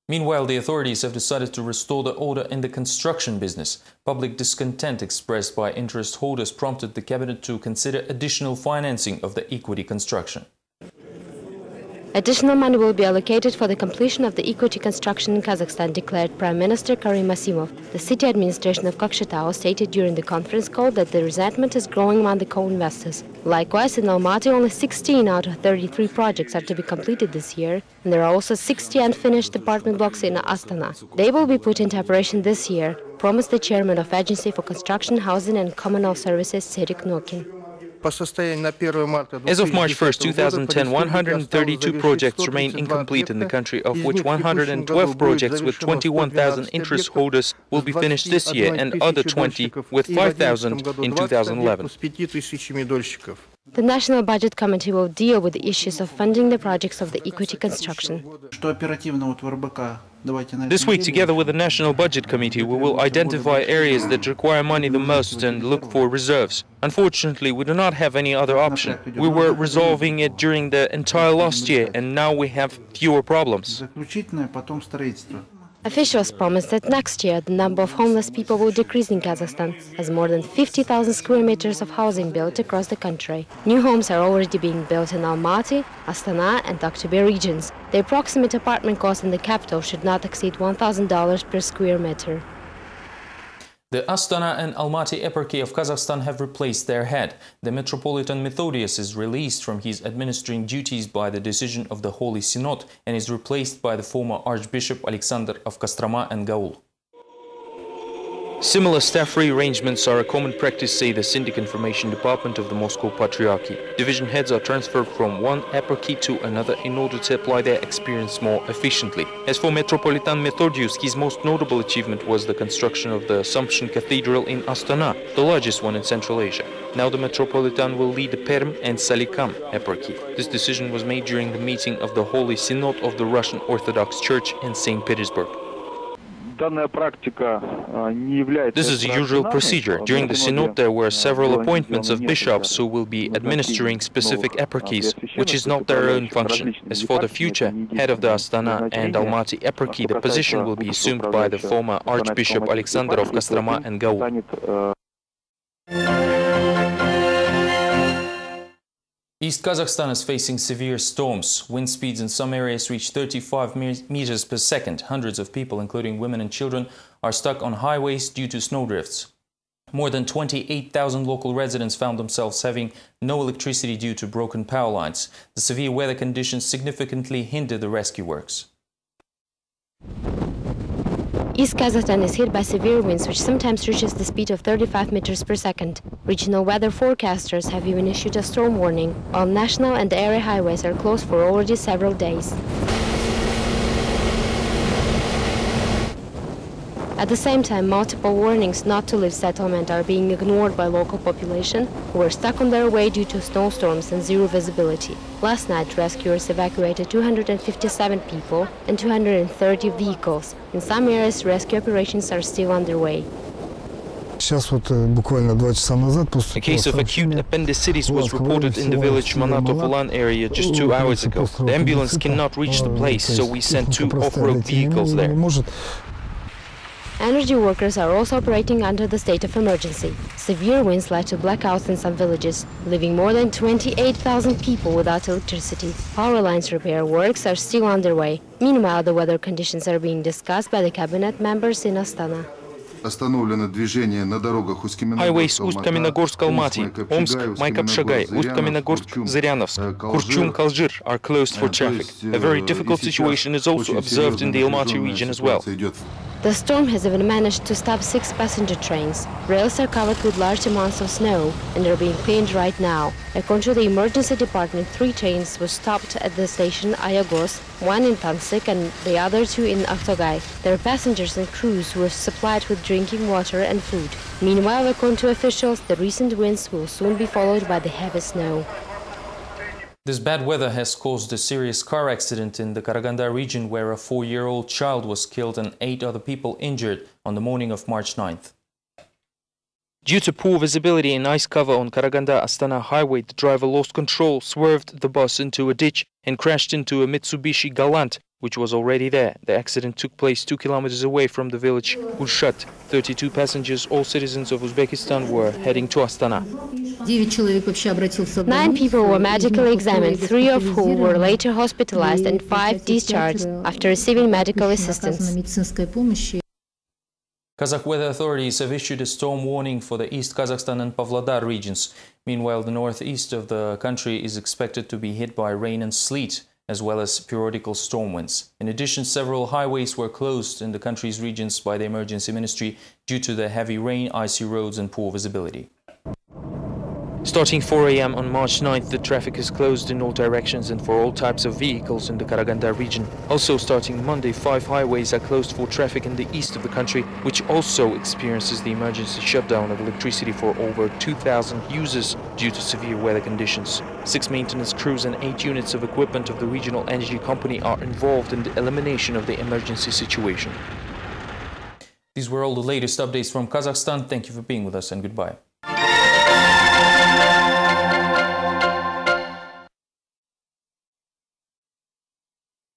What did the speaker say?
Meanwhile, the authorities have decided to restore the order in the construction business. Public discontent expressed by interest holders prompted the cabinet to consider additional financing of the equity construction. Additional money will be allocated for the completion of the equity construction in Kazakhstan, declared Prime Minister Karim Asimov. The city administration of Kokshetau stated during the conference call that the resentment is growing among the co-investors. Likewise, in Almaty, only 16 out of 33 projects are to be completed this year, and there are also 60 unfinished apartment blocks in Astana. They will be put into operation this year, promised the chairman of Agency for Construction, Housing and Communal Services, Serik Nokin. As of March 1, 2010, 132 projects remain incomplete in the country, of which 112 projects with 21,000 interest holders will be finished this year and other 20 with 5,000 in 2011. The National Budget Committee will deal with the issues of funding the projects of the equity construction. This week, together with the National Budget Committee, we will identify areas that require money the most and look for reserves. Unfortunately, we do not have any other option. We were resolving it during the entire last year, and now we have fewer problems. Officials promised that next year the number of homeless people will decrease in Kazakhstan, as more than 50,000 square meters of housing built across the country. New homes are already being built in Almaty, Astana and Aktobe regions. The approximate apartment cost in the capital should not exceed $1,000 per square meter. The Astana and Almaty eparchy of Kazakhstan have replaced their head. The Metropolitan Methodius is released from his administering duties by the decision of the Holy Synod and is replaced by the former Archbishop Alexander of Kostroma and Gaul. Similar staff rearrangements are a common practice, say the Syndic Information Department of the Moscow Patriarchy. Division heads are transferred from one eparchy to another in order to apply their experience more efficiently. As for Metropolitan Methodius, his most notable achievement was the construction of the Assumption Cathedral in Astana, the largest one in Central Asia. Now the Metropolitan will lead the Perm and Salikam eparchy. This decision was made during the meeting of the Holy Synod of the Russian Orthodox Church in St. Petersburg. This is the usual procedure. During the Synod there were several appointments of bishops who will be administering specific eparchies, which is not their own function. As for the future head of the Astana and Almaty eparchy, the position will be assumed by the former Archbishop Alexander of Kostroma and Gaul. East Kazakhstan is facing severe storms. Wind speeds in some areas reach 35 meters per second. Hundreds of people, including women and children, are stuck on highways due to snowdrifts. More than 28,000 local residents found themselves having no electricity due to broken power lines. The severe weather conditions significantly hinder the rescue works. East Kazakhstan is hit by severe winds, which sometimes reaches the speed of 35 meters per second. Regional weather forecasters have even issued a storm warning, while national and area highways are closed for already several days. At the same time, multiple warnings not to leave settlement are being ignored by local population, who are stuck on their way due to snowstorms and zero visibility. Last night, rescuers evacuated 257 people and 230 vehicles. In some areas, rescue operations are still underway. A case of acute appendicitis was reported in the village Manatovulan area just 2 hours ago. The ambulance cannot reach the place, so we sent 2 off-road vehicles there. Energy workers are also operating under the state of emergency. Severe winds led to blackouts in some villages, leaving more than 28,000 people without electricity. Power lines repair works are still underway. Meanwhile, the weather conditions are being discussed by the cabinet members in Astana. Highways Ust-Kamenogorsk-Almaty, Omsk, Maykop-Shagay, Ust-Kamenogorsk-Zыряновsk, Kurchum-Kalzhir are closed for traffic. A very difficult situation is also observed in the Almaty region as well. The storm has even managed to stop 6 passenger trains. Rails are covered with large amounts of snow and are being cleaned right now. According to the emergency department, 3 trains were stopped at the station Ayagos, 1 in Tansik and the other 2 in Aktogay. Their passengers and crews were supplied with drinking water and food. Meanwhile, according to officials, the recent winds will soon be followed by the heavy snow. This bad weather has caused a serious car accident in the Karaganda region where a 4-year-old child was killed and 8 other people injured on the morning of March 9th. Due to poor visibility and ice cover on Karaganda-Astana highway, the driver lost control, swerved the bus into a ditch and crashed into a Mitsubishi Galant which was already there. The accident took place 2 kilometers away from the village Urshat. 32 passengers, all citizens of Uzbekistan, were heading to Astana. 9 people were medically examined, 3 of whom were later hospitalized and 5 discharged after receiving medical assistance. Kazakh weather authorities have issued a storm warning for the East Kazakhstan and Pavlodar regions. Meanwhile, the northeast of the country is expected to be hit by rain and sleet, as well as periodical storm winds. In addition, several highways were closed in the country's regions by the emergency ministry due to the heavy rain, icy roads and poor visibility. Starting 4 a.m. on March 9th, the traffic is closed in all directions and for all types of vehicles in the Karaganda region. Also, starting Monday, 5 highways are closed for traffic in the east of the country, which also experiences the emergency shutdown of electricity for over 2,000 users due to severe weather conditions. 6 maintenance crews and 8 units of equipment of the regional energy company are involved in the elimination of the emergency situation. These were all the latest updates from Kazakhstan. Thank you for being with us and goodbye.